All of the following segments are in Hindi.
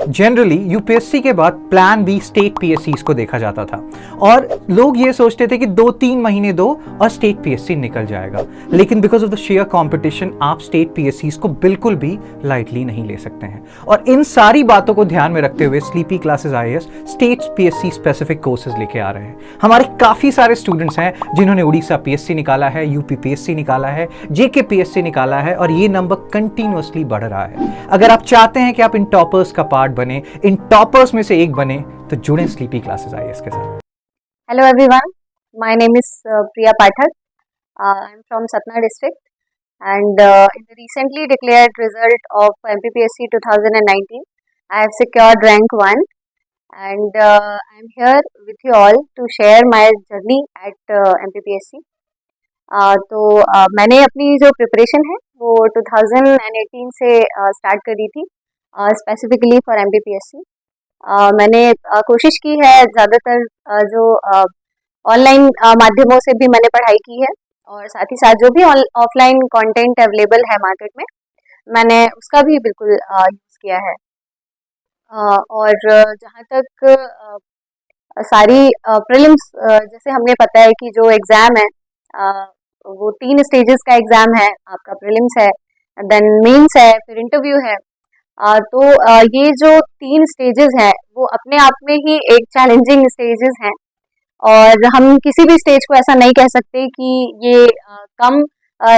जनरली यूपीएससी के बाद प्लान बी स्टेट पीएससीज को देखा जाता था और लोग ये सोचते थे कि 2-3 महीने दो और स्टेट पीएससी निकल जाएगा। लेकिन because of the share competition आप स्टेट पीएससीज को बिल्कुल भी लाइटली नहीं ले सकते हैं। और इन सारी बातों को ध्यान में रखते हुए sleepy classes IAS state PSC specific courses लेके आ रहे हैं। हमारे काफी सारे स्टूडेंट्स हैं जिन्होंने उड़ीसा पीएससी निकाला है, यूपी पीएससी निकाला है, जेके पीएससी निकाला है और ये नंबर कंटिन्यूअसली बढ़ रहा है। अगर आप चाहते हैं कि आप इन टॉपर्स का पार्ट बने, इन टॉपर्स में से एक बने, तो जुड़े स्लीपी क्लासेस आईएएस के साथ। Hello everyone, my name is Priya Pathak. I'm from Satna district and in the recently declared result of MPPSC 2019, I have secured rank 1 and I'm here with you all to share my journey at MPPSC. तो मैंने अपनी जो प्रिपरेशन है वो 2018 से स्टार्ट करी थी स्पेसिफिकली फॉर MPPSC। मैंने कोशिश की है ज़्यादातर जो ऑनलाइन माध्यमों से भी मैंने पढ़ाई की है और साथ ही साथ जो भी ऑफलाइन कंटेंट अवेलेबल है मार्केट में मैंने उसका भी बिल्कुल यूज़ किया है। और जहाँ तक सारी प्रीलिम्स जैसे हमें पता है कि जो एग्ज़ाम है वो 3 स्टेजेस का एग्ज़ाम है। आपका प्रीलिम्स है, देन मेंस है, फिर इंटरव्यू है। तो ये जो 3 स्टेजेस हैं वो अपने आप में ही एक चैलेंजिंग स्टेजेस हैं और हम किसी भी स्टेज को ऐसा नहीं कह सकते कि ये कम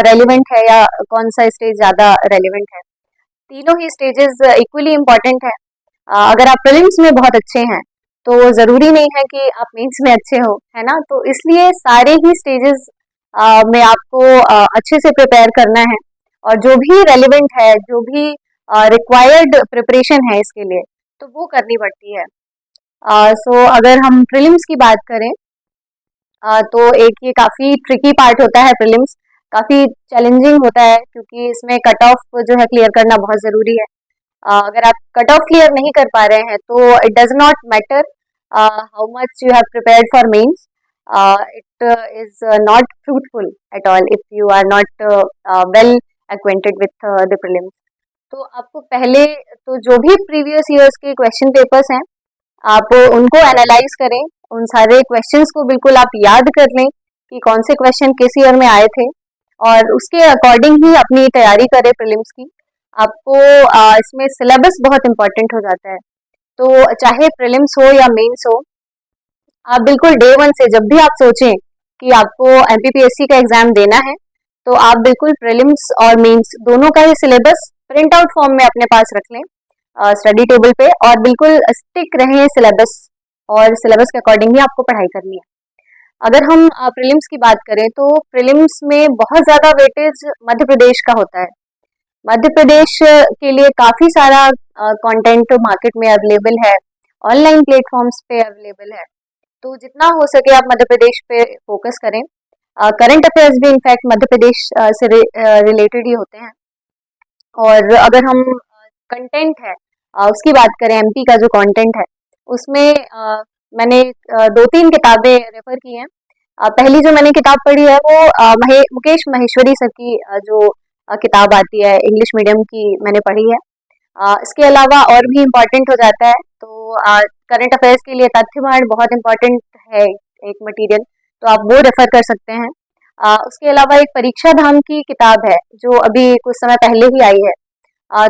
रेलिवेंट है या कौन सा स्टेज ज़्यादा रेलिवेंट है। तीनों ही स्टेजेस इक्वली इम्पॉर्टेंट है। अगर आप प्रीलिम्स में बहुत अच्छे हैं तो ज़रूरी नहीं है कि आप मेंस में अच्छे हो, है ना। तो इसलिए सारे ही स्टेजेस में आपको अच्छे से प्रिपेयर करना है और जो भी रेलिवेंट है, जो भी रिक्वायर्ड प्रिपरेशन है इसके लिए, तो वो करनी पड़ती है। सो अगर हम प्रीलिम्स की बात करें तो एक ये काफ़ी ट्रिकी पार्ट होता है। प्रीलिम्स काफ़ी चैलेंजिंग होता है क्योंकि इसमें कट ऑफ जो है क्लियर करना बहुत ज़रूरी है। अगर आप कट ऑफ क्लियर नहीं कर पा रहे हैं तो it does not matter how much you have prepared for mains, it is not fruitful at all if you are not well acquainted with the prelims। तो आपको पहले तो जो भी प्रीवियस ईयर्स के क्वेश्चन पेपर्स हैं आप उनको एनालाइज करें, उन सारे क्वेश्चंस को बिल्कुल आप याद कर लें कि कौन से क्वेश्चन किस ईयर में आए थे और उसके अकॉर्डिंग ही अपनी तैयारी करें प्रीलिम्स की। आपको इसमें सिलेबस बहुत इम्पोर्टेंट हो जाता है। तो चाहे प्रीलिम्स हो या मेंस हो, आप बिल्कुल डे 1 से जब भी आप सोचें कि आपको MPPSC का एग्ज़ाम देना है तो आप बिल्कुल प्रीलिम्स और मेंस दोनों का ही सिलेबस प्रिंट आउट फॉर्म में अपने पास रख लें स्टडी टेबल पे और बिल्कुल स्टिक रहें सिलेबस और सिलेबस के अकॉर्डिंग ही आपको पढ़ाई करनी है। अगर हम प्रीलिम्स की बात करें तो प्रीलिम्स में बहुत ज़्यादा वेटेज मध्य प्रदेश का होता है। मध्य प्रदेश के लिए काफ़ी सारा कंटेंट मार्केट में अवेलेबल है, ऑनलाइन प्लेटफॉर्म्स पे अवेलेबल है। तो जितना हो सके आप मध्य प्रदेश पे फोकस करें। करंट अफेयर्स भी इनफैक्ट मध्य प्रदेश से रिलेटेड ही होते हैं। और अगर हम कंटेंट है उसकी बात करें, एमपी का जो कंटेंट है उसमें मैंने 2-3 किताबें रेफर की हैं। पहली जो मैंने किताब पढ़ी है वो मुकेश महेश्वरी सर की जो किताब आती है इंग्लिश मीडियम की, मैंने पढ़ी है। इसके अलावा और भी इम्पॉर्टेंट हो जाता है तो करंट अफेयर्स के लिए तथ्यवाद बहुत इम्पॉर्टेंट है एक मटेरियल, तो आप वो रेफर कर सकते हैं। उसके अलावा एक परीक्षा धाम की किताब है जो अभी कुछ समय पहले ही आई है।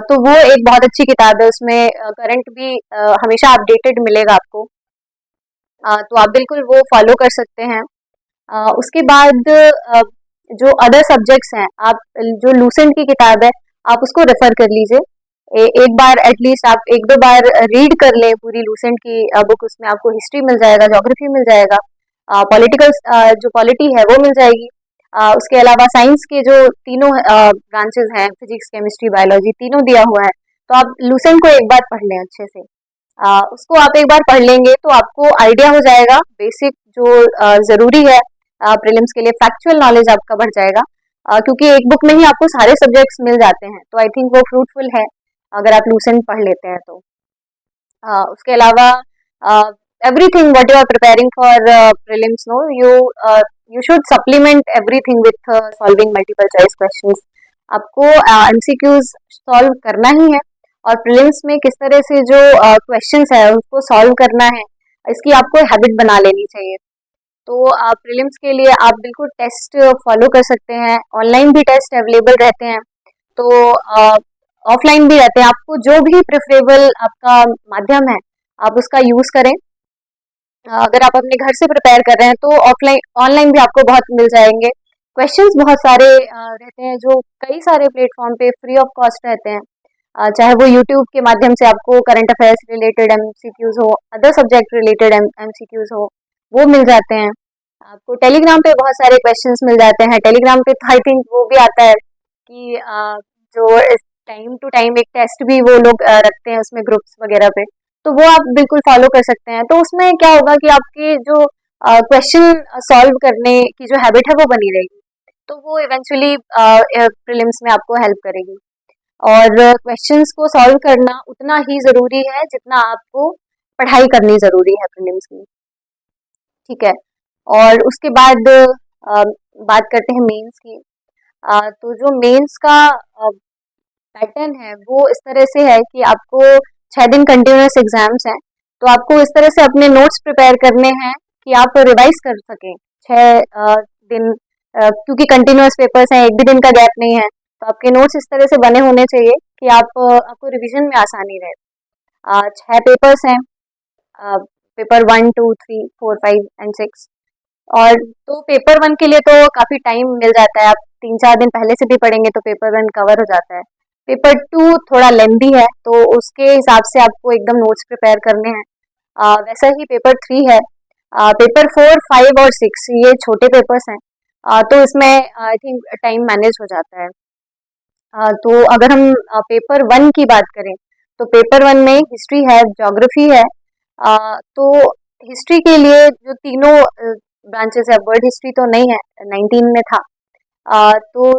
तो वो एक बहुत अच्छी किताब है, उसमें करंट भी हमेशा अपडेटेड मिलेगा आपको। तो आप बिल्कुल वो फॉलो कर सकते हैं। उसके बाद जो अदर सब्जेक्ट्स हैं, आप जो लूसेंट की किताब है आप उसको रेफर कर लीजिए। एक बार एटलीस्ट आप 1-2 बार रीड कर लें पूरी लूसेंट की बुक। उसमें आपको हिस्ट्री मिल जाएगा, ज्योग्राफी मिल जाएगा, पॉलिटिकल जो पॉलिटी है वो मिल जाएगी। उसके अलावा साइंस के जो तीनों ब्रांचेस हैं, फिजिक्स, केमिस्ट्री, बायोलॉजी, तीनों दिया हुआ है। तो आप लूसेंट को एक बार पढ़ लें अच्छे से। उसको आप एक बार पढ़ लेंगे तो आपको आइडिया हो जाएगा बेसिक जो ज़रूरी है प्रीलिम्स के लिए, फैक्चुअल नॉलेज आपका बढ़ जाएगा क्योंकि एक बुक में ही आपको सारे सब्जेक्ट्स मिल जाते हैं। तो आई थिंक वो फ्रूटफुल है अगर आप लूसेंट पढ़ लेते हैं तो। उसके अलावा everything what you are preparing for prelims, no, you should supplement everything with solving multiple choice questions। आपको MCQs सॉल्व करना ही है और प्रीलिम्स में किस तरह से जो क्वेश्चंस है उसको सॉल्व करना है, इसकी आपको हैबिट बना लेनी चाहिए। तो प्रीलिम्स के लिए आप बिल्कुल टेस्ट फॉलो कर सकते हैं, ऑनलाइन भी टेस्ट अवेलेबल रहते हैं, तो ऑफलाइन भी रहते हैं। आपको जो भी प्रेफरेबल आपका माध्यम है आप उसका यूज़ करें। अगर आप अपने घर से प्रिपेयर कर रहे हैं तो ऑफलाइन ऑनलाइन भी आपको बहुत मिल जाएंगे। क्वेश्चंस बहुत सारे रहते हैं जो कई सारे प्लेटफॉर्म पे फ्री ऑफ कॉस्ट रहते हैं। चाहे वो यूट्यूब के माध्यम से आपको करंट अफेयर्स रिलेटेड एमसीक्यूज हो, अदर सब्जेक्ट रिलेटेड एमसीक्यूज हो, वो मिल जाते हैं। आपको टेलीग्राम पे बहुत सारे क्वेश्चंस मिल जाते हैं। टेलीग्राम पे तो आई थिंक वो भी आता है कि जो टाइम टू टाइम एक टेस्ट भी वो लोग रखते हैं उसमें ग्रुप्स वगैरह पे, तो वो आप बिल्कुल फॉलो कर सकते हैं। तो उसमें क्या होगा कि आपकी जो क्वेश्चन सॉल्व करने की जो हैबिट है वो बनी रहेगी, तो वो इवेंचुअली प्रीलिम्स में आपको हेल्प करेगी। और क्वेश्चंस को सॉल्व करना उतना ही ज़रूरी है जितना आपको पढ़ाई करनी ज़रूरी है प्रीलिम्स में, ठीक है। और उसके बाद बात करते हैं मेंस की। तो जो मेंस का पैटर्न है वो इस तरह से है कि आपको 6 दिन कंटिन्यूस एग्जाम्स हैं, तो आपको इस तरह से अपने नोट्स प्रिपेयर करने हैं कि आप रिवाइज कर सकें 6 दिन, क्योंकि कंटिन्यूस पेपर्स हैं, एक भी दिन का गैप नहीं है, तो आपके नोट्स इस तरह से बने होने चाहिए कि आपको रिवीजन में आसानी रहे। 6 पेपर्स हैं, पेपर 1, 2, 3, 4, 5 एंड 6। और तो पेपर 1 के लिए तो काफ़ी टाइम मिल जाता है, आप 3-4 दिन पहले से भी पढ़ेंगे तो पेपर 1 कवर हो जाता है। पेपर 2 थोड़ा लेंदी है, तो उसके हिसाब से आपको एकदम नोट्स प्रिपेयर करने हैं। वैसा ही पेपर 3 है। पेपर 4, 5 और 6 ये छोटे पेपर्स हैं, तो इसमें आई थिंक टाइम मैनेज हो जाता है। तो अगर हम पेपर 1 की बात करें तो पेपर 1 में हिस्ट्री है, ज्योग्राफी है। तो हिस्ट्री के लिए जो तीनों ब्रांचेस है, वर्ल्ड हिस्ट्री तो नहीं है, 19 में था। तो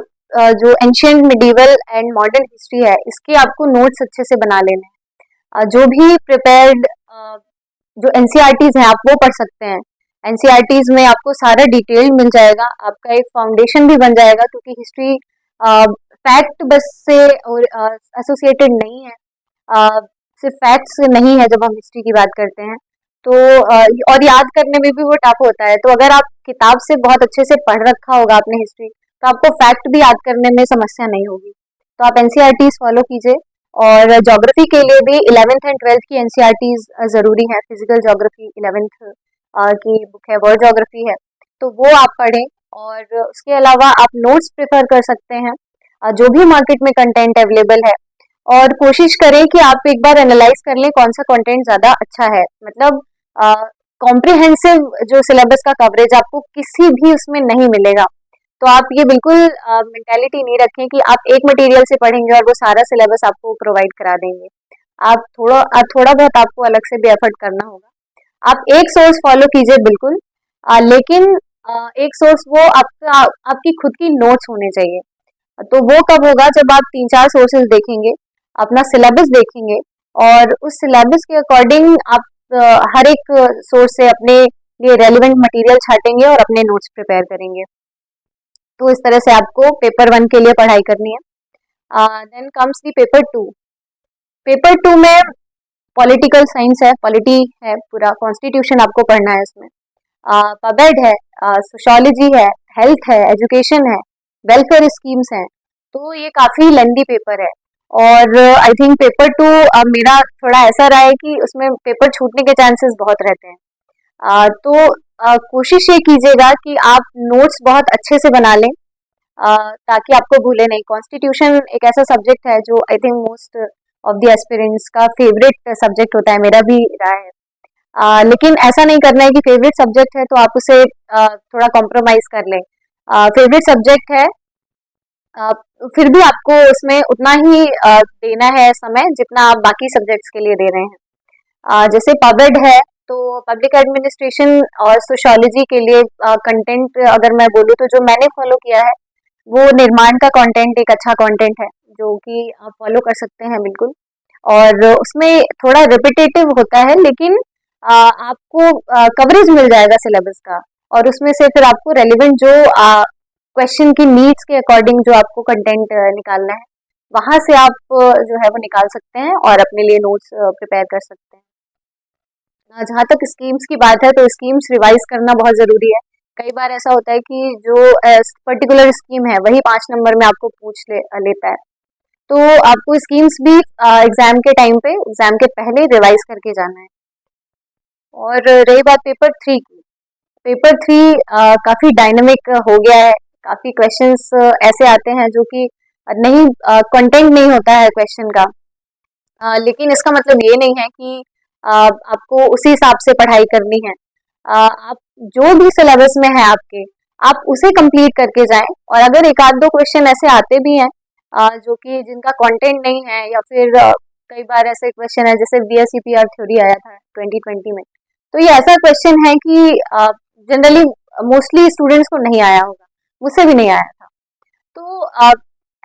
जो ancient, medieval and modern history है, इसके आपको नोट्स अच्छे से बना लेने हैं। जो भी प्रिपेयर्ड जो एनसीईआरटीज हैं आप वो पढ़ सकते हैं। एनसीईआरटीज में आपको सारा डिटेल मिल जाएगा, आपका एक फाउंडेशन भी बन जाएगा, क्योंकि हिस्ट्री फैक्ट बस से एसोसिएटेड नहीं है, सिर्फ फैक्ट्स नहीं है जब हम हिस्ट्री की बात करते हैं। तो और याद करने में भी वो टफ होता है, तो अगर आप किताब से बहुत अच्छे से पढ़ रखा होगा आपने हिस्ट्री, तो आपको फैक्ट भी याद करने में समस्या नहीं होगी। तो आप एनसीईआरटीज फॉलो कीजिए। और ज्योग्राफी के लिए भी 11th एंड 12th की एनसीईआरटीज ज़रूरी है। फिजिकल ज्योग्राफी 11th की बुक है, वर्ल्ड ज्योग्राफी है, तो वो आप पढ़ें। और उसके अलावा आप नोट्स प्रेफर कर सकते हैं, जो भी मार्केट में कंटेंट अवेलेबल है, और कोशिश करें कि आप एक बार एनालाइज कर लें कौन सा कंटेंट ज़्यादा अच्छा है। मतलब कॉम्प्रिहेंसिव जो सिलेबस का कवरेज आपको किसी भी उसमें नहीं मिलेगा, तो आप ये बिल्कुल मेंटालिटी नहीं रखें कि आप एक मटेरियल से पढ़ेंगे और वो सारा सिलेबस आपको प्रोवाइड करा देंगे। आप थोड़ा बहुत आपको अलग से भी एफर्ट करना होगा। आप एक सोर्स फॉलो कीजिए बिल्कुल, लेकिन एक सोर्स वो आपकी खुद की नोट्स होने चाहिए। तो वो कब होगा, जब आप 3-4 सोर्सेज देखेंगे, अपना सिलेबस देखेंगे, और उस सिलेबस के अकॉर्डिंग आप हर एक सोर्स से अपने लिए रेलिवेंट मटेरियल छाटेंगे और अपने नोट्स प्रिपेयर करेंगे। तो इस तरह से आपको पेपर 1 के लिए पढ़ाई करनी है। Then comes the paper 2। Paper 2 में पॉलिटिकल साइंस है, पॉलिटी है, पूरा कॉन्स्टिट्यूशन आपको पढ़ना है इसमें। पबेड है, सोशोलॉजी है, हेल्थ है, एजुकेशन है, वेलफेयर स्कीम्स हैं। तो ये काफ़ी लेंदी पेपर है, और आई थिंक पेपर 2 मेरा थोड़ा ऐसा रहा है कि उसमें पेपर छूटने के चांसेस बहुत रहते हैं। तो कोशिश ये कीजिएगा कि आप नोट्स बहुत अच्छे से बना लें, ताकि आपको भूले नहीं। कॉन्स्टिट्यूशन एक ऐसा सब्जेक्ट है जो I think most of the aspirants का फेवरेट सब्जेक्ट होता है, मेरा भी रहा है। लेकिन ऐसा नहीं करना है कि फेवरेट सब्जेक्ट है तो आप उसे थोड़ा कॉम्प्रोमाइज कर लें। फेवरेट सब्जेक्ट है, फिर भी आपको उसमें उतना ही देना है समय जितना आप बाकी सब्जेक्ट्स के लिए दे रहे हैं। जैसे पबेड है, तो पब्लिक एडमिनिस्ट्रेशन और सोशोलॉजी के लिए कंटेंट अगर मैं बोलूँ तो जो मैंने फॉलो किया है वो निर्माण का कंटेंट एक अच्छा कंटेंट है, जो कि आप फॉलो कर सकते हैं बिल्कुल। और उसमें थोड़ा रिपीटेटिव होता है, लेकिन आपको कवरेज मिल जाएगा सिलेबस का, और उसमें से फिर आपको रेलिवेंट जो क्वेश्चन की नीड्स के अकॉर्डिंग जो आपको कंटेंट निकालना है वहाँ से आप जो है वो निकाल सकते हैं और अपने लिए नोट्स प्रिपेयर कर सकते हैं। जहाँ तक स्कीम्स की बात है, तो स्कीम्स रिवाइज करना बहुत ज़रूरी है। कई बार ऐसा होता है कि जो पर्टिकुलर स्कीम है वही 5 नंबर में आपको लेता है, तो आपको स्कीम्स भी एग्जाम के टाइम पे, एग्जाम के पहले रिवाइज करके जाना है। और रही बात पेपर 3 की, पेपर 3 काफ़ी डायनामिक हो गया है। काफ़ी क्वेश्चंस ऐसे आते हैं जो कि नहीं, कंटेंट नहीं होता है क्वेश्चन का। लेकिन इसका मतलब ये नहीं है कि आपको उसी हिसाब से पढ़ाई करनी है। आप जो भी सिलेबस में है आपके, आप उसे कंप्लीट करके जाएं। और अगर एक आध दो क्वेश्चन ऐसे आते भी हैं जो कि जिनका कंटेंट नहीं है, या फिर कई बार ऐसे क्वेश्चन है जैसे बीएसईपीआर थ्योरी आया था 2020 में, तो ये ऐसा क्वेश्चन है कि जनरली मोस्टली स्टूडेंट्स को नहीं आया होगा, मुझसे भी नहीं आया था। तो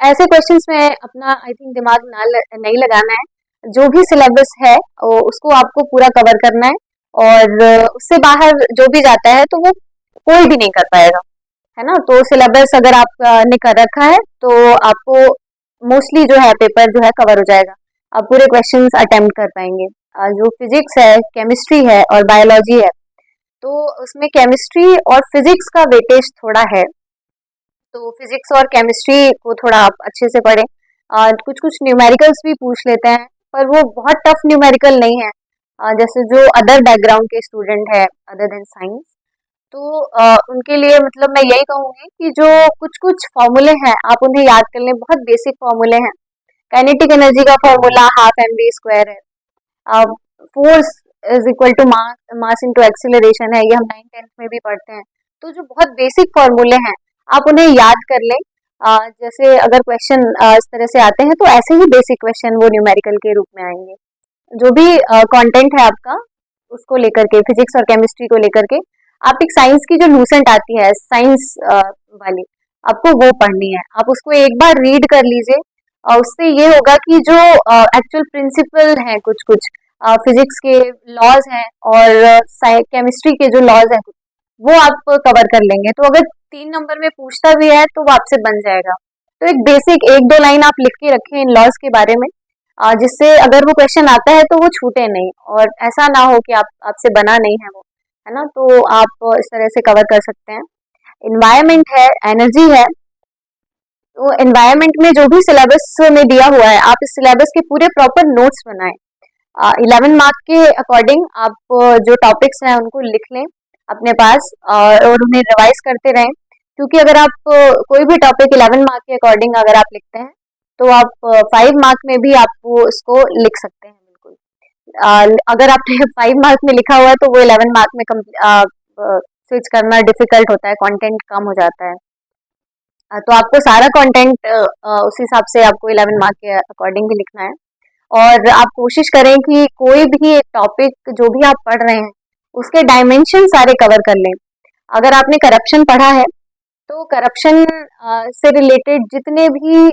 ऐसे क्वेश्चंस में अपना आई थिंक दिमाग नहीं लगाना है। जो भी सिलेबस है उसको आपको पूरा कवर करना है, और उससे बाहर जो भी जाता है तो वो कोई भी नहीं कर पाएगा, है ना। तो सिलेबस अगर आप ने कर रखा है तो आपको मोस्टली जो है पेपर जो है कवर हो जाएगा, आप पूरे क्वेश्चंस अटेम्प्ट कर पाएंगे। जो फिजिक्स है, केमिस्ट्री है और बायोलॉजी है, तो उसमें केमिस्ट्री और फिजिक्स का वेटेज थोड़ा है, तो फिजिक्स और केमिस्ट्री को थोड़ा आप अच्छे से पढ़ें। कुछ कुछ न्यूमेरिकल्स भी पूछ लेते हैं, पर वो बहुत टफ न्यूमेरिकल नहीं है। जैसे जो अदर बैकग्राउंड के स्टूडेंट है अदर देन साइंस, तो उनके लिए मतलब मैं यही कहूँगी कि जो कुछ कुछ फॉर्मूले हैं आप उन्हें याद कर लें, बहुत बेसिक फॉर्मूले हैं। काइनेटिक एनर्जी का formula half M V square है। Force is equal to mass into acceleration है, ये हम 9th 10th में भी पढ़ते हैं। तो जो बहुत बेसिक फॉर्मूले हैं आप उन्हें याद कर लें। जैसे अगर क्वेश्चन इस तरह से आते हैं, तो ऐसे ही बेसिक क्वेश्चन वो न्यूमेरिकल के रूप में आएंगे। जो भी कंटेंट है आपका, उसको लेकर के, फिजिक्स और केमिस्ट्री को लेकर के, आप एक साइंस की जो लूसेंट आती है साइंस वाली, आपको वो पढ़नी है। आप उसको एक बार रीड कर लीजिए, और उससे ये होगा कि जो एक्चुअल प्रिंसिपल हैं, कुछ कुछ फिजिक्स के लॉज हैं और केमिस्ट्री के जो लॉज हैं, वो आप कवर कर लेंगे। तो अगर 3 नंबर में पूछता भी है तो वो आपसे बन जाएगा। तो एक बेसिक 1-2 लाइन आप लिख के रखें इन लॉज के बारे में, जिससे अगर वो क्वेश्चन आता है तो वो छूटे नहीं, और ऐसा ना हो कि आप आपसे बना नहीं है वो, है ना। तो आप इस तरह से कवर कर सकते हैं। इन्वायरमेंट है, एनर्जी है, तो एनवायरमेंट में जो भी सिलेबस में दिया हुआ है, आप इस सिलेबस के पूरे प्रॉपर नोट्स बनाएं। 11 मार्क के अकॉर्डिंग आप जो टॉपिक्स हैं उनको लिख लें अपने पास, और उन्हें रिवाइज करते रहें। क्योंकि अगर आप कोई भी टॉपिक 11 मार्क के अकॉर्डिंग अगर आप लिखते हैं, तो आप 5 मार्क में भी आप वो इसको लिख सकते हैं बिल्कुल। अगर आपने 5 मार्क में लिखा हुआ है तो वो 11 मार्क में स्विच करना डिफिकल्ट होता है, कंटेंट कम हो जाता है। तो आपको सारा कंटेंट उस हिसाब से आपको 11 मार्क के अकॉर्डिंग भी लिखना है। और आप कोशिश करें कि कोई भी एक टॉपिक जो भी आप पढ़ रहे हैं उसके डायमेंशन सारे कवर कर लें। अगर आपने करप्शन पढ़ा है, तो करप्शन से रिलेटेड जितने भी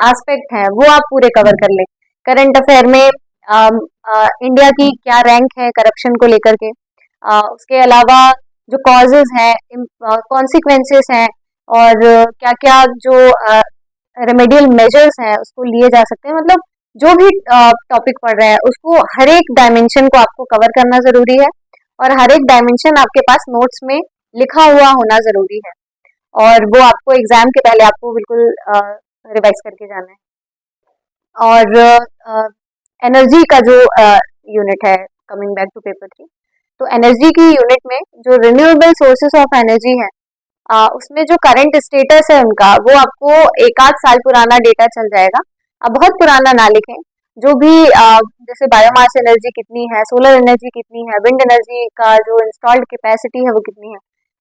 एस्पेक्ट हैं वो आप पूरे कवर कर लें। करंट अफेयर में इंडिया की क्या रैंक है करप्शन को लेकर के, उसके अलावा जो कॉजेज हैं, कॉन्सिक्वेंसेस हैं, और क्या क्या जो रेमेडियल मेजर्स हैं उसको लिए जा सकते हैं। मतलब जो भी टॉपिक पढ़ रहे हैं उसको हर एक डायमेंशन को आपको कवर करना जरूरी है, और हर एक डायमेंशन आपके पास नोट्स में लिखा हुआ होना जरूरी है, और वो आपको एग्जाम के पहले आपको बिल्कुल रिवाइज करके जाना है। और एनर्जी का जो यूनिट है, कमिंग बैक टू पेपर 3, तो एनर्जी की यूनिट में जो रिन्यूएबल सोर्सेस ऑफ एनर्जी है, उसमें जो करंट स्टेटस है उनका, वो आपको 1 आध साल पुराना डेटा चल जाएगा। अब बहुत पुराना ना लिखें। जो भी जैसे बायोमास एनर्जी कितनी है, सोलर एनर्जी कितनी है, विंड एनर्जी का जो इंस्टॉल्ड कैपेसिटी है वो कितनी है,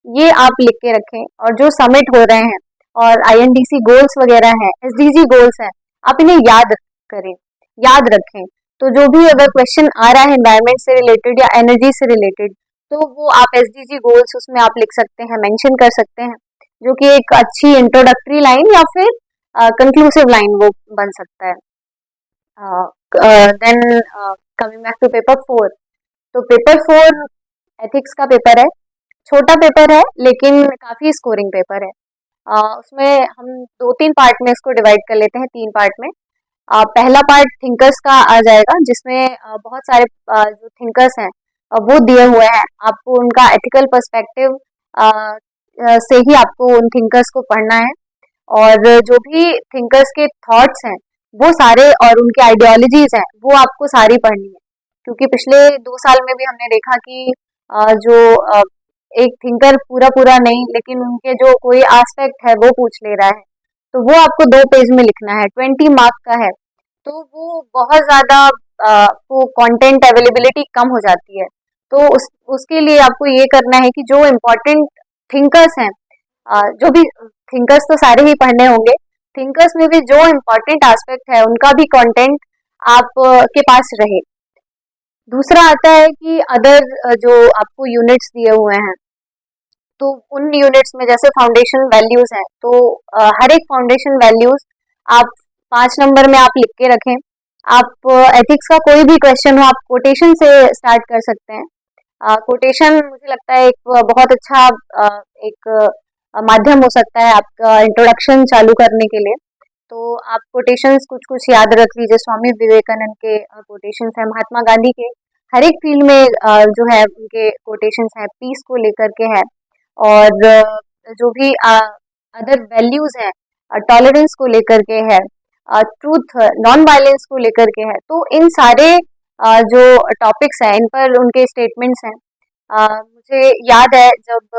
ये आप लिख के रखें। और जो समिट हो रहे हैं और आईएनडीसी गोल्स वगैरह हैं, एसडीजी गोल्स हैं, आप इन्हें याद करें, याद रखें। तो जो भी अगर क्वेश्चन आ रहा है एनवायरमेंट से रिलेटेड या एनर्जी से रिलेटेड, तो वो आप एसडीजी गोल्स उसमें आप लिख सकते हैं, मेंशन कर सकते हैं, जो कि एक अच्छी इंट्रोडक्टरी लाइन या फिर कंक्लूसिव लाइन वो बन सकता है। Then coming back to paper 4, तो पेपर 4 एथिक्स का पेपर है। छोटा पेपर है लेकिन काफी स्कोरिंग पेपर है। उसमें हम दो तीन पार्ट में इसको डिवाइड कर लेते हैं, तीन पार्ट में। पहला पार्ट थिंकर्स का आ जाएगा, जिसमें बहुत सारे जो थिंकर्स हैं वो दिए हुए हैं। आपको उनका एथिकल पर्सपेक्टिव से ही आपको उन थिंकर्स को पढ़ना है, और जो भी थिंकर्स के थॉट्स हैं वो सारे, और उनकी आइडियोलॉजीज हैं वो आपको सारी पढ़नी है। क्योंकि पिछले 2 साल में भी हमने देखा कि जो एक थिंकर पूरा पूरा नहीं, लेकिन उनके जो कोई एस्पेक्ट है वो पूछ ले रहा है, तो वो आपको 2 पेज में लिखना है, 20 मार्क का है। तो वो बहुत ज़्यादा आपको कंटेंट अवेलेबिलिटी कम हो जाती है। तो उसके लिए आपको ये करना है कि जो इम्पोर्टेंट थिंकर्स हैं, जो भी थिंकर्स तो सारे ही पढ़ने होंगे, थिंकर्स में भी जो इम्पोर्टेंट एस्पेक्ट है उनका भी कंटेंट आप के पास रहे। दूसरा आता है कि अदर जो आपको यूनिट्स दिए हुए हैं, तो उन यूनिट्स में जैसे फाउंडेशन वैल्यूज हैं, तो हर एक फाउंडेशन वैल्यूज आप 5 नंबर में आप लिख के रखें। आप एथिक्स का कोई भी क्वेश्चन हो, आप कोटेशन से स्टार्ट कर सकते हैं। कोटेशन मुझे लगता है एक बहुत अच्छा एक माध्यम हो सकता है आपका इंट्रोडक्शन चालू करने के लिए। तो आप कोटेशंस कुछ कुछ याद रख लीजिए। स्वामी विवेकानंद के कोटेशंस हैं, महात्मा गांधी के हर एक फील्ड में जो है उनके कोटेशंस हैं, पीस को लेकर के है, और जो भी अदर वैल्यूज हैं, टॉलरेंस को लेकर के है, ट्रूथ नॉन वायलेंस को लेकर के है। तो इन सारे जो टॉपिक्स हैं इन पर उनके स्टेटमेंट्स हैं। मुझे याद है जब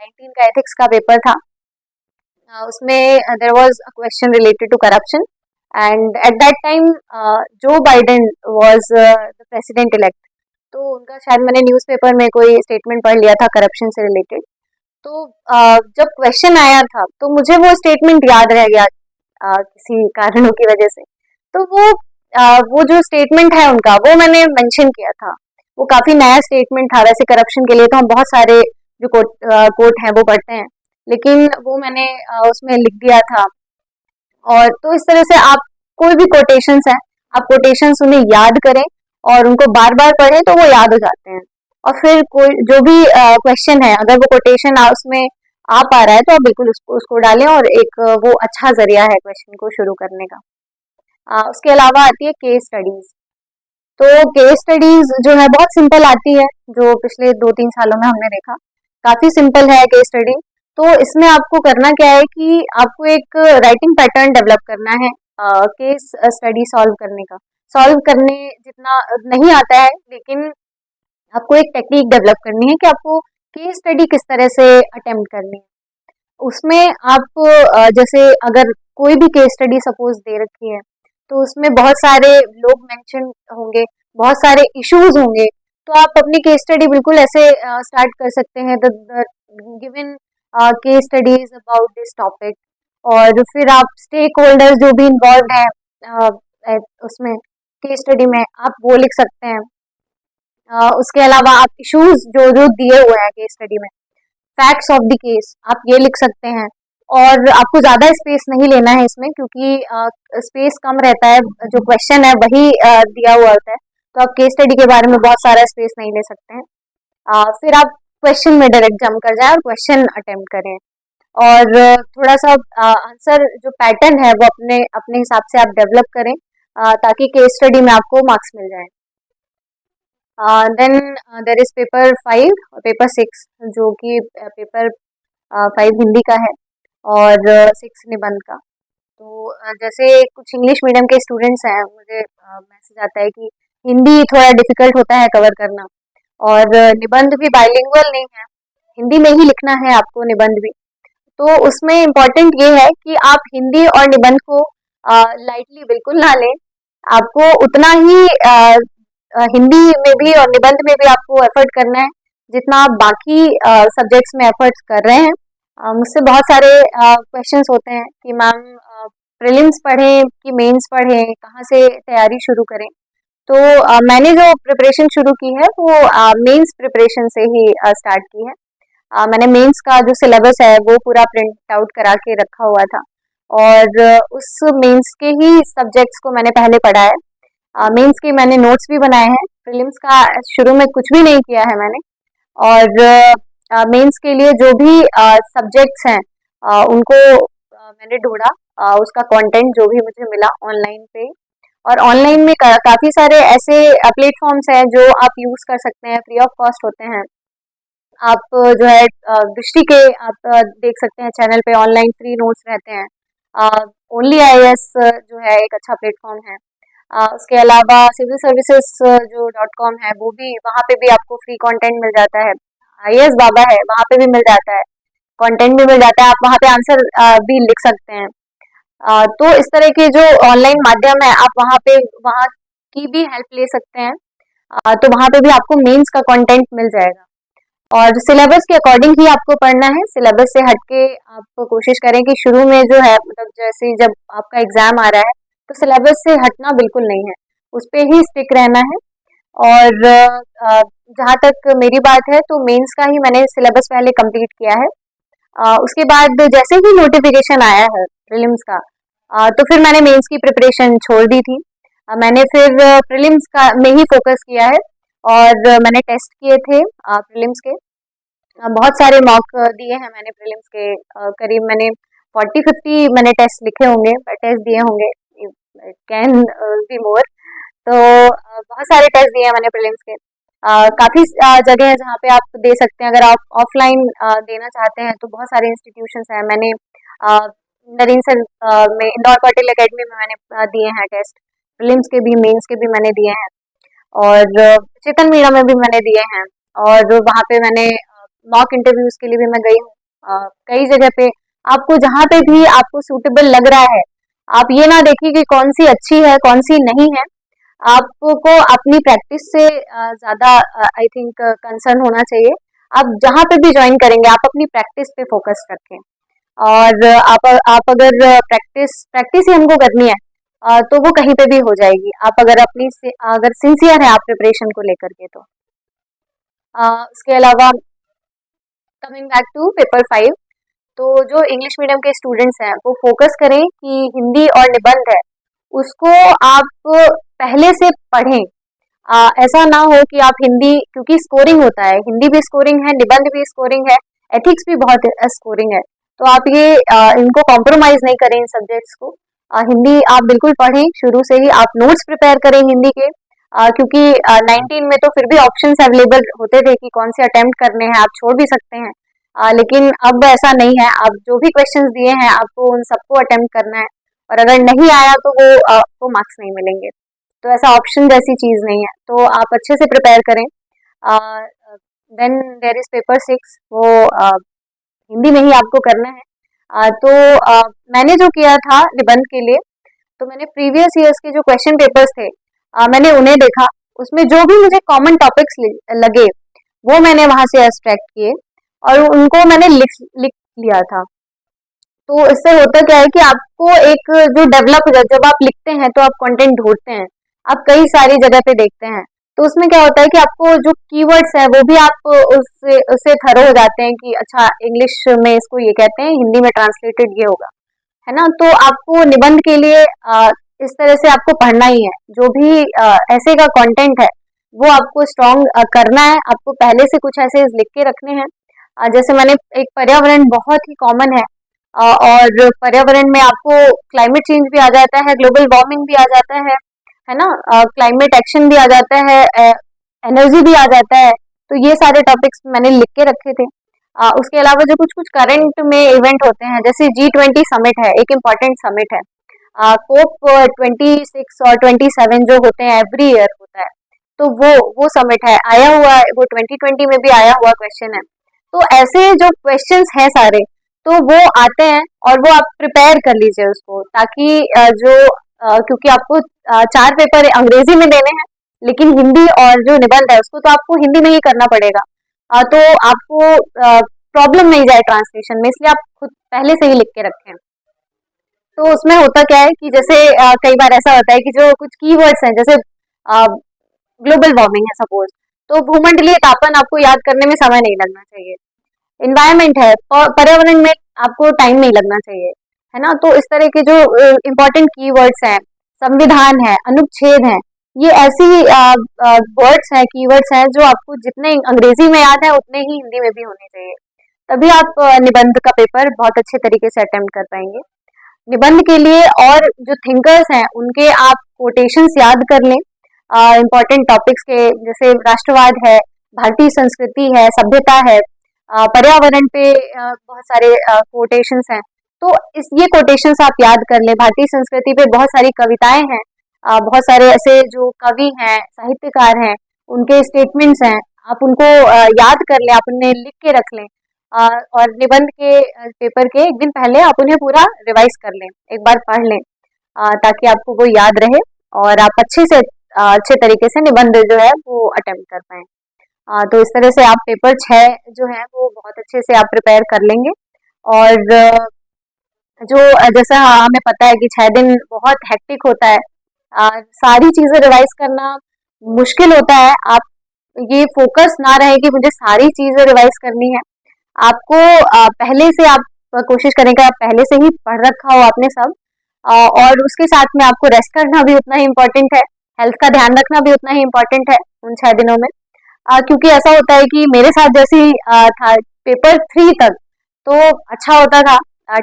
19 का एथिक्स का पेपर था, उसमें there was a question related to corruption, and at that time जो Biden was the president elect. तो उनका शायद मैंने न्यूज़पेपर में कोई स्टेटमेंट पढ़ लिया था करप्शन से रिलेटेड। तो जब क्वेश्चन आया था तो मुझे वो स्टेटमेंट याद रह गया किसी कारणों की वजह से। तो वो जो स्टेटमेंट है उनका, वो मैंने मेंशन किया था। वो काफी नया स्टेटमेंट था। वैसे करप्शन के लिए तो हम बहुत सारे जो कोट हैं वो पढ़ते हैं, लेकिन वो मैंने उसमें लिख दिया था। और तो इस तरह से आप कोई भी कोटेशंस हैं, आप कोटेशंस उन्हें याद करें और उनको बार बार पढ़ें तो वो याद हो जाते हैं। और फिर कोई जो भी क्वेश्चन है, अगर वो कोटेशन उसमें आ पा रहा है तो आप बिल्कुल उसको डालें, और एक वो अच्छा जरिया है क्वेश्चन को शुरू करने का। उसके अलावा आती है केस स्टडीज। तो केस स्टडीज जो है बहुत सिंपल आती है, जो पिछले 2-3 सालों में हमने देखा, काफी सिंपल है केस स्टडी। तो इसमें आपको करना क्या है कि आपको एक राइटिंग पैटर्न डेवलप करना है केस स्टडी सॉल्व करने का। सॉल्व करने जितना नहीं आता है, लेकिन आपको एक टेक्निक डेवलप करनी है कि आपको केस स्टडी किस तरह से अटेम्प्ट करनी है। उसमें आप जैसे अगर कोई भी केस स्टडी सपोज दे रखी है, तो उसमें बहुत सारे लोग मेंशन होंगे, बहुत सारे इश्यूज होंगे। तो आप अपनी केस स्टडी बिल्कुल ऐसे स्टार्ट कर सकते हैं, the given case studies about this topic. और फिर आप स्टेक होल्डर्स जो भी इन्वॉल्व हैं उसमें केस स्टडी में, आप वो लिख सकते हैं। उसके अलावा आप इश्यूज जो जो दिए हुए हैं केस स्टडी में, फैक्ट्स ऑफ द केस, आप ये लिख सकते हैं। और आपको ज़्यादा स्पेस नहीं लेना है इसमें, क्योंकि स्पेस कम रहता है, जो क्वेश्चन है वही दिया हुआ होता है। तो आप केस स्टडी के बारे में बहुत सारा स्पेस नहीं ले सकते हैं। फिर आप क्वेश्चन में डायरेक्ट जंप कर जाएं और क्वेश्चन अटेम्प्ट करें, और थोड़ा सा आंसर जो पैटर्न है वो अपने अपने हिसाब से आप डेवलप करें, ताकि केस स्टडी में आपको मार्क्स मिल जाएं। देन देर इज पेपर 5 और पेपर 6, जो कि पेपर 5 हिंदी का है और 6 निबंध का। तो जैसे कुछ इंग्लिश मीडियम के स्टूडेंट्स हैं, मुझे मैसेज आता है कि हिंदी थोड़ा डिफिकल्ट होता है कवर करना, और निबंध भी बाइलिंगुअल नहीं है, हिंदी में ही लिखना है आपको निबंध भी। तो उसमें इम्पोर्टेंट ये है कि आप हिंदी और निबंध को लाइटली बिल्कुल ना लें। आपको उतना ही हिंदी में भी और निबंध में भी आपको एफर्ट करना है जितना आप बाकी सब्जेक्ट्स में एफर्ट्स कर रहे हैं। मुझसे बहुत सारे क्वेश्चंस होते हैं कि मैम प्रीलिम्स पढ़ें कि मेंस पढ़ें, कहाँ से तैयारी शुरू करें। तो मैंने जो प्रिपरेशन शुरू की है वो मेंस प्रिपरेशन से ही स्टार्ट की है। मैंने मेंस का जो सिलेबस है वो पूरा प्रिंट आउट करा के रखा हुआ था, और उस मेंस के ही सब्जेक्ट्स को मैंने पहले पढ़ा है। मेंस के मैंने नोट्स भी बनाए हैं, प्रीलिम्स का शुरू में कुछ भी नहीं किया है मैंने। और मेंस के लिए जो भी सब्जेक्ट्स हैं उनको मैंने ढूंढा, उसका कंटेंट जो भी मुझे मिला ऑनलाइन पे। और ऑनलाइन में काफ़ी सारे ऐसे प्लेटफॉर्म्स हैं जो आप यूज़ कर सकते हैं, फ्री ऑफ कॉस्ट होते हैं। आप जो है दृष्टि के आप देख सकते हैं चैनल पे, ऑनलाइन फ्री नोट्स रहते हैं। ओनली आईएएस जो है एक अच्छा प्लेटफॉर्म है। उसके अलावा सिविल सर्विसेज जो .com है, वो भी, वहाँ पे भी आपको फ्री कंटेंट मिल जाता है। आईएएस बाबा है, वहाँ पे भी मिल जाता है, कंटेंट भी मिल जाता है, आप वहाँ पे आंसर भी लिख सकते हैं। तो इस तरह के जो ऑनलाइन माध्यम है, आप वहाँ की भी हेल्प ले सकते हैं। तो वहाँ पे भी आपको मेंस का कंटेंट मिल जाएगा। और सिलेबस के अकॉर्डिंग ही आपको पढ़ना है, सिलेबस से हटके आप कोशिश करें कि शुरू में जो है, मतलब जैसे ही जब आपका एग्जाम आ रहा है, तो सिलेबस से हटना बिल्कुल नहीं है, उस पे ही स्टिक रहना है। और जहाँ तक मेरी बात है, तो मेंस का ही मैंने सिलेबस पहले कंप्लीट किया है। उसके बाद जैसे ही नोटिफिकेशन आया है प्रीलिम्स का, तो फिर मैंने मेंस की प्रिपरेशन छोड़ दी थी। मैंने फिर प्रीलिम्स का में ही फोकस किया है। और मैंने टेस्ट किए थे प्रीलिम्स के, बहुत सारे मॉक दिए हैं मैंने प्रीलिम्स के। करीब मैंने 40-50 मैंने टेस्ट लिखे होंगे, टेस्ट दिए होंगे, कैन बी मोर। तो बहुत सारे टेस्ट दिए हैं मैंने प्रीलिम्स के। काफ़ी जगह है जहाँ पे आप दे सकते हैं। अगर आप ऑफलाइन देना चाहते हैं, तो बहुत सारे इंस्टीट्यूशंस हैं। मैंने नरीन सर में, इंदौर पाटिल एकेडमी में मैंने दिए हैं टेस्ट, प्रीलिम्स के भी मेंस के भी मैंने दिए हैं। और चेतन मीरा में भी मैंने दिए हैं। और वहाँ पे मैंने मॉक इंटरव्यूज के लिए भी मैं गई हूँ। कई जगह पे आपको जहाँ पे भी आपको सूटेबल लग रहा है, आप ये ना देखिए कि कौन सी अच्छी है कौन सी नहीं है। आपको अपनी प्रैक्टिस से ज़्यादा आई थिंक कंसर्न होना चाहिए। आप जहाँ पे भी ज्वाइन करेंगे, आप अपनी प्रैक्टिस पे फोकस रखें। और आप अगर प्रैक्टिस प्रैक्टिस ही हमको करनी है, तो वो कहीं पे भी हो जाएगी, आप अगर सिंसियर है आप प्रिपरेशन को लेकर के। तो उसके अलावा कमिंग बैक टू पेपर 5, तो जो इंग्लिश मीडियम के स्टूडेंट्स हैं, वो फोकस करें कि हिंदी और निबंध है, उसको आप पहले से पढ़ें। ऐसा ना हो कि आप हिंदी, क्योंकि स्कोरिंग होता है, हिंदी भी स्कोरिंग है, निबंध भी स्कोरिंग है, एथिक्स भी बहुत स्कोरिंग है। तो आप ये इनको कॉम्प्रोमाइज नहीं करें इन सब्जेक्ट्स को। हिंदी आप बिल्कुल पढ़ें, शुरू से ही आप नोट्स प्रिपेयर करें हिंदी के। क्योंकि 19 में तो फिर भी ऑप्शंस अवेलेबल होते थे कि कौन से अटेम्प्ट करने हैं, आप छोड़ भी सकते हैं। लेकिन अब ऐसा नहीं है, आप जो भी क्वेश्चंस दिए हैं आपको उन सबको अटेम्प्ट करना है। और अगर नहीं आया तो वो आपको मार्क्स नहीं मिलेंगे। तो ऐसा ऑप्शन जैसी चीज़ नहीं है, तो आप अच्छे से प्रिपेयर करें। देन देयर इज पेपर 6, वो हिंदी में ही आपको करना है। तो मैंने जो किया था निबंध के लिए, तो मैंने प्रीवियस ईयर्स के जो क्वेश्चन पेपर्स थे, मैंने उन्हें देखा। उसमें जो भी मुझे कॉमन टॉपिक्स लगे, वो मैंने वहां से एक्सट्रैक्ट किए और उनको मैंने लिख लिख लिया था। तो इससे होता क्या है कि आपको एक जो डेवलप हो जाता है, जब आप लिखते हैं तो आप कंटेंट ढूंढते हैं, आप कई सारी जगह पे देखते हैं, तो उसमें क्या होता है कि आपको जो कीवर्ड्स है वो भी आप उससे थरो हो जाते हैं कि अच्छा, इंग्लिश में इसको ये कहते हैं, हिंदी में ट्रांसलेटेड ये होगा, है ना। तो आपको निबंध के लिए इस तरह से आपको पढ़ना ही है। जो भी ऐसे का कंटेंट है, वो आपको स्ट्रॉन्ग करना है। आपको पहले से कुछ ऐसे लिख के रखने हैं। जैसे मैंने एक पर्यावरण बहुत ही कॉमन है, और पर्यावरण में आपको क्लाइमेट चेंज भी आ जाता है, ग्लोबल वार्मिंग भी आ जाता है ना, क्लाइमेट एक्शन भी आ जाता है, एनर्जी भी आ जाता है। तो ये सारे टॉपिक्स मैंने लिख के रखे थे। उसके अलावा जो कुछ कुछ करंट में इवेंट होते हैं, जैसे G20 समिट है, एक इम्पॉर्टेंट समिट है। कोप 26 और 27 जो होते हैं, एवरी ईयर होता है। तो वो समिट है, आया हुआ, वो 2020 में भी आया हुआ क्वेश्चन है। तो ऐसे जो क्वेश्चंस हैं सारे, तो वो आते हैं और वो आप प्रिपेयर कर लीजिए उसको, ताकि क्योंकि आपको 4 पेपर अंग्रेजी में देने हैं, लेकिन हिंदी और जो निबंध है उसको तो आपको हिंदी में ही करना पड़ेगा। तो आपको प्रॉब्लम नहीं जाए ट्रांसलेशन में, इसलिए आप खुद पहले से ही लिख के रखें। तो उसमें होता क्या है कि जैसे कई बार ऐसा होता है कि जो कुछ कीवर्ड्स हैं, जैसे ग्लोबल वार्मिंग है सपोज, तो भूमंडलीय तापन आपको याद करने में समय नहीं लगना चाहिए। इन्वायरमेंट है, पर्यावरण में आपको टाइम नहीं लगना चाहिए, है ना। तो इस तरह के जो इम्पोर्टेंट कीवर्ड्स हैं, संविधान है, अनुच्छेद है, ये ऐसी वर्ड्स हैं, कीवर्ड्स हैं, जो आपको जितने अंग्रेजी में याद है उतने ही हिंदी में भी होने चाहिए, तभी आप निबंध का पेपर बहुत अच्छे तरीके से अटेम्प्ट कर पाएंगे। निबंध के लिए और जो थिंकर्स हैं उनके आप कोटेशंस याद कर लें, इम्पोर्टेंट टॉपिक्स के, जैसे राष्ट्रवाद है, भारतीय संस्कृति है, सभ्यता है, पर्यावरण पे बहुत सारे कोटेशंस हैं। तो ये कोटेशंस आप याद कर लें। भारतीय संस्कृति पे बहुत सारी कविताएं हैं, बहुत सारे ऐसे जो कवि हैं, साहित्यकार हैं, उनके स्टेटमेंट्स हैं, आप उनको याद कर लें, आप उन्हें लिख के रख लें। और निबंध के पेपर के एक दिन पहले आप उन्हें पूरा रिवाइज कर लें, एक बार पढ़ लें, ताकि आपको वो याद रहे और आप अच्छे तरीके से निबंध जो है वो अटेम्प्ट कर पाएं। तो इस तरह से आप पेपर 6 जो है वो बहुत अच्छे से आप प्रिपेयर कर लेंगे। और जो जैसा हमें पता है कि 6 दिन बहुत हेक्टिक होता है, सारी चीजें रिवाइज करना मुश्किल होता है। आप ये फोकस ना रहे कि मुझे सारी चीजें रिवाइज करनी है, आपको पहले से आप कोशिश करें कि आप पहले से ही पढ़ रखा हो आपने सब, और उसके साथ में आपको रेस्ट करना भी उतना ही इम्पोर्टेंट है, हेल्थ का ध्यान रखना भी उतना ही इम्पोर्टेंट है उन 6 दिनों में। क्योंकि ऐसा होता है कि मेरे साथ जैसे ही था पेपर 3 तक तो अच्छा होता था,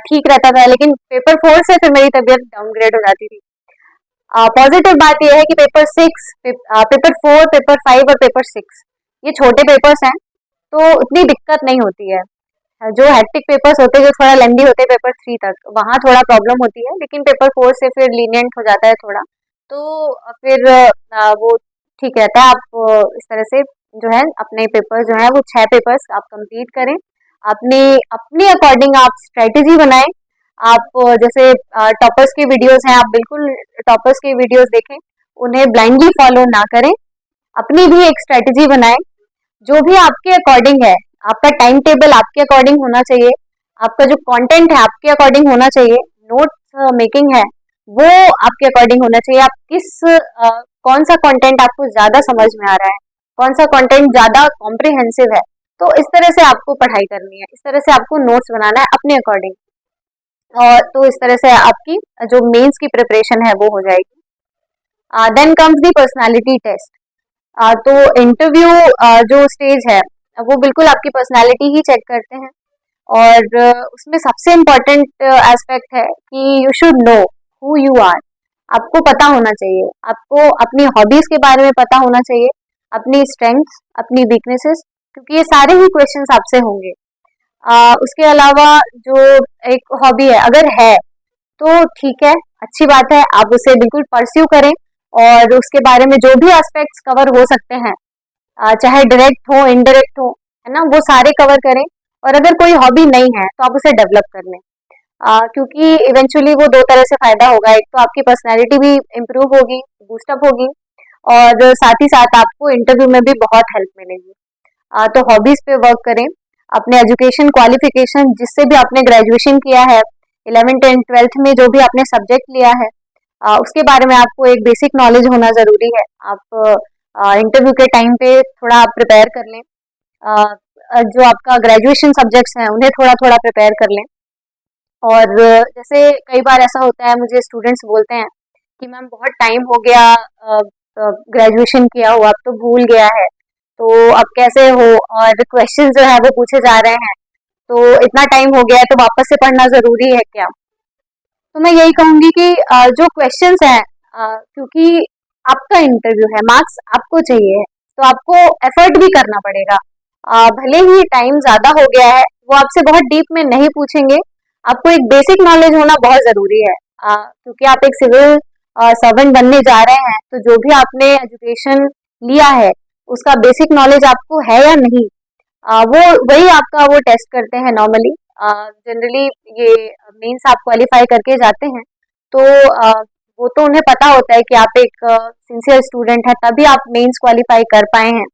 ठीक रहता था, लेकिन पेपर 4 से फिर मेरी तबीयत डाउनग्रेड हो जाती थी। पॉजिटिव बात यह है कि पेपर 6, पेपर 4, पेपर 5 और पेपर 6 ये छोटे पेपर्स हैं, तो उतनी दिक्कत नहीं होती है। जो हेक्टिक पेपर्स होते हैं, जो थोड़ा लेंदी होते हैं पेपर 3 तक, वहाँ थोड़ा प्रॉब्लम होती है, लेकिन पेपर 4 से फिर लीनियंट हो जाता है थोड़ा, तो फिर वो ठीक रहता है। आप इस तरह से जो है अपने पेपर जो है वो 6 पेपर्स आप कंप्लीट करें, अपने अपने अकॉर्डिंग आप स्ट्रेटेजी बनाएं। आप जैसे टॉपर्स के वीडियोस हैं, आप बिल्कुल टॉपर्स के वीडियोस देखें, उन्हें ब्लाइंडली फॉलो ना करें, अपनी भी एक स्ट्रेटेजी बनाएं जो भी आपके अकॉर्डिंग है। आपका टाइम टेबल आपके अकॉर्डिंग होना चाहिए, आपका जो कंटेंट है आपके अकॉर्डिंग होना चाहिए, नोट्स मेकिंग है वो आपके अकॉर्डिंग होना चाहिए। आप कौन सा कंटेंट आपको ज्यादा समझ में आ रहा है, कौन सा कंटेंट ज्यादा कॉम्प्रिहेंसिव है, तो इस तरह से आपको पढ़ाई करनी है, इस तरह से आपको नोट्स बनाना है अपने अकॉर्डिंग। और तो इस तरह से आपकी जो मेंस की प्रिपरेशन है वो हो जाएगी। Then comes the personality test. तो इंटरव्यू जो स्टेज है वो बिल्कुल आपकी पर्सनालिटी ही चेक करते हैं, और उसमें सबसे इम्पोर्टेंट एस्पेक्ट है कि you should know who you are. आपको पता होना चाहिए, आपको अपनी हॉबीज के बारे में पता होना चाहिए, अपनी स्ट्रेंथ्स, अपनी वीकनेसेस, क्योंकि ये सारे ही क्वेश्चंस आपसे होंगे। उसके अलावा जो एक हॉबी है अगर है तो ठीक है, अच्छी बात है, आप उसे बिल्कुल परस्यू करें, और उसके बारे में जो भी एस्पेक्ट्स कवर हो सकते हैं, चाहे डायरेक्ट हो इनडायरेक्ट हो, है ना, वो सारे कवर करें। और अगर कोई हॉबी नहीं है तो आप उसे डेवलप कर लें, क्योंकि इवेंचुअली वो दो तरह से फायदा होगा। एक तो आपकी पर्सनैलिटी भी इम्प्रूव होगी, बूस्टअप होगी, और साथ ही साथ आपको इंटरव्यू में भी बहुत हेल्प मिलेगी। तो हॉबीज पे वर्क करें, अपने एजुकेशन क्वालिफिकेशन जिससे भी आपने ग्रेजुएशन किया है, 11th एंड 12th में जो भी आपने सब्जेक्ट लिया है, उसके बारे में आपको एक बेसिक नॉलेज होना जरूरी है। आप इंटरव्यू के टाइम पे थोड़ा आप प्रिपेयर कर लें, जो आपका ग्रेजुएशन सब्जेक्ट्स हैं उन्हें थोड़ा थोड़ा प्रिपेयर कर लें। और जैसे कई बार ऐसा होता है, मुझे स्टूडेंट्स बोलते हैं कि मैम बहुत टाइम हो गया ग्रेजुएशन किया हुआ, अब तो भूल गया है, तो अब कैसे हो, और क्वेश्चन जो है वो पूछे जा रहे हैं, तो इतना टाइम हो गया है तो वापस से पढ़ना जरूरी है क्या? तो मैं यही कहूंगी कि जो क्वेश्चंस हैं, क्योंकि आपका इंटरव्यू है, मार्क्स आपको चाहिए, तो आपको एफर्ट भी करना पड़ेगा। भले ही टाइम ज्यादा हो गया है, वो आपसे बहुत डीप में नहीं पूछेंगे, आपको एक बेसिक नॉलेज होना बहुत जरूरी है, क्योंकि आप एक सिविल सर्वेंट बनने जा रहे हैं, तो जो भी आपने एजुकेशन लिया है उसका बेसिक नॉलेज आपको है या नहीं, वो वही आपका वो टेस्ट करते हैं नॉर्मली। जनरली ये मेंस आप क्वालिफाई करके जाते हैं, तो वो तो उन्हें पता होता है कि आप एक सिंसियर स्टूडेंट है, तभी आप मेंस क्वालिफाई कर पाए हैं।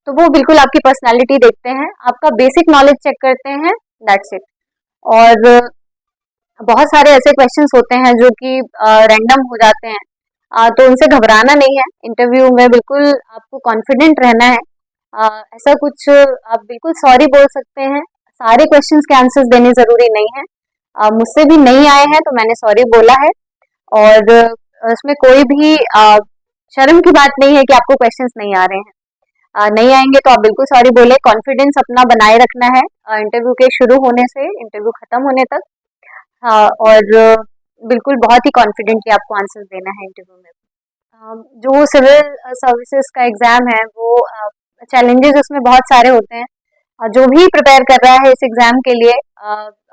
तो वो बिल्कुल आपकी पर्सनालिटी देखते हैं, आपका बेसिक नॉलेज चेक करते हैं, दैट्स इट। और बहुत सारे ऐसे क्वेश्चंस होते हैं जो कि रैंडम हो जाते हैं, तो उनसे घबराना नहीं है। इंटरव्यू में बिल्कुल आपको कॉन्फिडेंट रहना है, ऐसा कुछ आप बिल्कुल सॉरी बोल सकते हैं, सारे क्वेश्चंस के आंसर्स देने जरूरी नहीं है। मुझसे भी नहीं आए हैं तो मैंने सॉरी बोला है, और उसमें कोई भी शर्म की बात नहीं है कि आपको क्वेश्चंस नहीं आ रहे हैं। नहीं आएंगे तो आप बिल्कुल सॉरी बोले, कॉन्फिडेंस अपना बनाए रखना है इंटरव्यू के शुरू होने से इंटरव्यू खत्म होने तक। हाँ, और बिल्कुल बहुत ही कॉन्फिडेंटली आपको आंसर देना है इंटरव्यू में। जो सिविल सर्विसेज का एग्ज़ाम है वो चैलेंजेस उसमें बहुत सारे होते हैं। जो भी प्रिपेयर कर रहा है इस एग्ज़ाम के लिए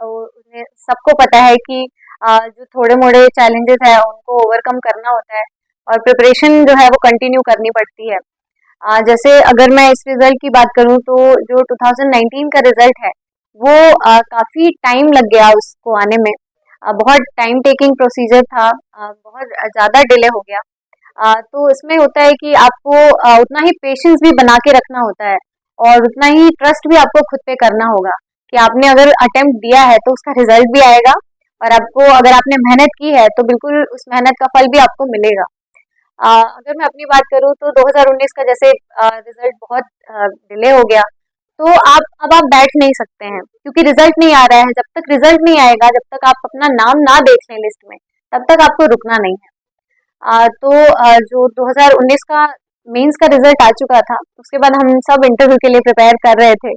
उन्हें सबको पता है कि जो थोड़े मोड़े चैलेंजेस है उनको ओवरकम करना होता है और प्रिपरेशन जो है वो कंटिन्यू करनी पड़ती है। जैसे अगर मैं इस रिजल्ट की बात करूं तो जो 2019 का रिजल्ट है वो काफ़ी टाइम लग गया उसको आने में। बहुत टाइम टेकिंग प्रोसीजर था, बहुत ज़्यादा डिले हो गया। तो इसमें होता है कि आपको उतना ही पेशेंस भी बना के रखना होता है और उतना ही ट्रस्ट भी आपको खुद पे करना होगा कि आपने अगर अटेम्प्ट दिया है तो उसका रिजल्ट भी आएगा और आपको अगर आपने मेहनत की है तो बिल्कुल उस मेहनत का फल भी आपको मिलेगा। अगर मैं अपनी बात करूँ तो 2019 का जैसे रिजल्ट बहुत डिले हो गया, तो अब आप बैठ नहीं सकते हैं क्योंकि रिजल्ट नहीं आ रहा है। जब तक रिजल्ट नहीं आएगा, जब तक आप अपना नाम ना देख लें लिस्ट में, तब तक आपको रुकना नहीं है। जो 2019 का मेंस का रिजल्ट आ चुका था, उसके बाद हम सब इंटरव्यू के लिए प्रिपेयर कर रहे थे।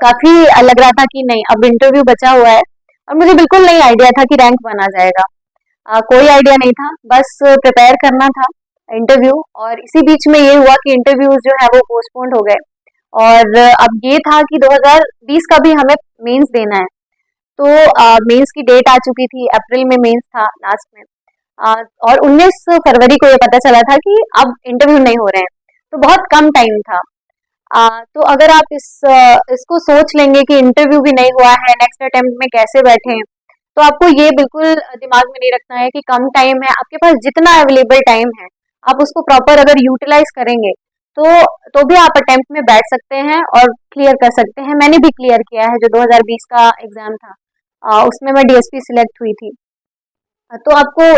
काफी लग रहा था कि नहीं, अब इंटरव्यू बचा हुआ है और मुझे बिल्कुल नहीं आइडिया था कि रैंक वन आ जाएगा। कोई आइडिया नहीं था, बस प्रिपेयर करना था इंटरव्यू। और इसी बीच में ये हुआ कि इंटरव्यूज जो है वो पोस्टपोन्ड हो गए और अब ये था कि 2020 का भी हमें मेंस देना है। तो मेंस की डेट आ चुकी थी, अप्रैल में मेंस था लास्ट में। और 19 फरवरी को ये पता चला था कि अब इंटरव्यू नहीं हो रहे हैं, तो बहुत कम टाइम था। तो अगर आप इसको सोच लेंगे कि इंटरव्यू भी नहीं हुआ है, नेक्स्ट अटेम्प्ट में कैसे बैठे, तो आपको ये बिल्कुल दिमाग में नहीं रखना है कि कम टाइम है। आपके पास जितना अवेलेबल टाइम है आप उसको प्रॉपर अगर यूटिलाइज करेंगे तो भी आप अटेम्प्ट में बैठ सकते हैं और क्लियर कर सकते हैं। मैंने भी क्लियर किया है, जो 2020 का एग्जाम था उसमें मैं डीएसपी सिलेक्ट हुई थी। तो आपको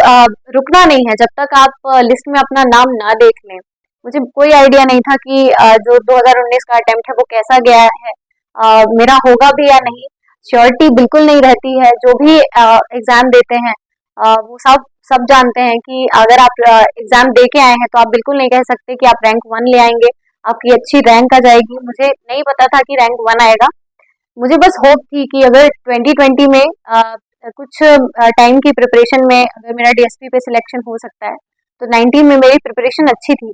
रुकना नहीं है जब तक आप लिस्ट में अपना नाम ना देख लें। मुझे कोई आइडिया नहीं था कि जो 2019 का अटेम्प्ट है वो कैसा गया है, मेरा होगा भी या नहीं। श्योरिटी बिल्कुल नहीं रहती है। जो भी एग्जाम देते हैं वो सब सब जानते हैं कि अगर आप एग्जाम दे के आए हैं तो आप बिल्कुल नहीं कह सकते कि आप रैंक वन ले आएंगे, आपकी अच्छी रैंक आ जाएगी। मुझे नहीं पता था कि रैंक वन आएगा। मुझे बस होप थी कि अगर 2020 में कुछ टाइम की प्रिपरेशन में अगर मेरा डीएसपी पे सिलेक्शन हो सकता है, तो 19 में मेरी प्रिपरेशन अच्छी थी।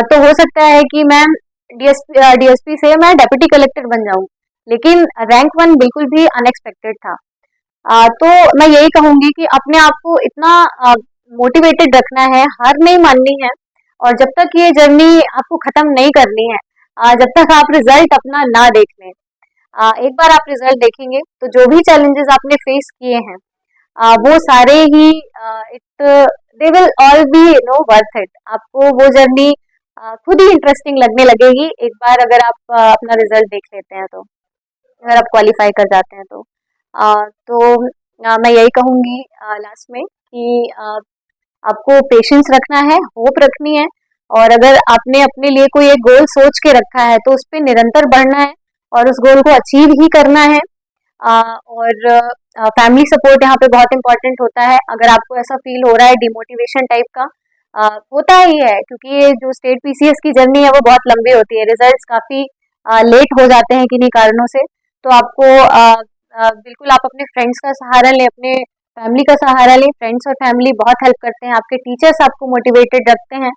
तो हो सकता है कि मैं डीएसपी से मैं डेप्यूटी कलेक्टर बन जाऊं, लेकिन रैंक वन बिल्कुल भी अनएक्सपेक्टेड था। तो मैं यही कहूंगी कि अपने आप को इतना मोटिवेटेड रखना है, हार नहीं माननी है और जब तक ये जर्नी आपको खत्म नहीं करनी है, जब तक आप रिजल्ट अपना ना देख लें। एक बार आप रिजल्ट देखेंगे तो जो भी चैलेंजेस आपने फेस किए हैं वो सारे ही it they will all be worth it. आपको वो जर्नी खुद ही इंटरेस्टिंग लगने लगेगी एक बार अगर आप अपना रिजल्ट देख लेते हैं, तो अगर आप क्वालिफाई कर जाते हैं तो मैं यही कहूंगी लास्ट में कि आपको पेशेंस रखना है, होप रखनी है और अगर आपने अपने लिए कोई एक गोल सोच के रखा है तो उस पर निरंतर बढ़ना है और उस गोल को अचीव ही करना है। और फैमिली सपोर्ट यहाँ पे बहुत इंपॉर्टेंट होता है। अगर आपको ऐसा फील हो रहा है डिमोटिवेशन टाइप का, होता ही है क्योंकि ये जो स्टेट पीसीएस की जर्नी है वो बहुत लंबी होती है, रिजल्ट्स काफ़ी लेट हो जाते हैं किन्हीं कारणों से। तो आपको बिल्कुल आप अपने फ्रेंड्स का सहारा लें, अपने फैमिली का सहारा लें। फ्रेंड्स और फैमिली बहुत हेल्प करते हैं, आपके टीचर्स आपको मोटिवेटेड रखते हैं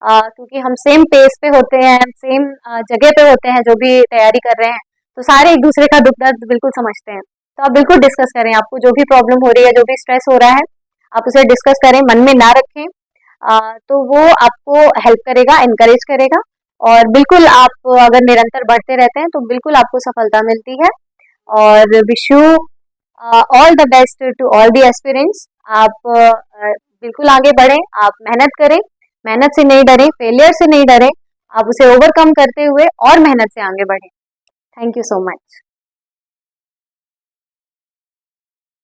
क्योंकि हम सेम पेस पे होते हैं, सेम जगह पे होते हैं जो भी तैयारी कर रहे हैं, तो सारे एक दूसरे का दुख दर्द बिल्कुल समझते हैं। तो आप बिल्कुल डिस्कस करें, आपको जो भी प्रॉब्लम हो रही है, जो भी स्ट्रेस हो रहा है, आप उसे डिस्कस करें, मन में ना रखें। तो वो आपको हेल्प करेगा, इनकरेज करेगा और बिल्कुल आप अगर निरंतर बढ़ते रहते हैं तो बिल्कुल आपको सफलता मिलती है। और wish you all the best to all the aspirants. आप बिल्कुल आगे बढ़ें, आप मेहनत करें, मेहनत से नहीं डरें, फेलियर से नहीं डरें, आप उसे ओवरकम करते हुए और मेहनत से आगे बढ़ें। Thank you so much.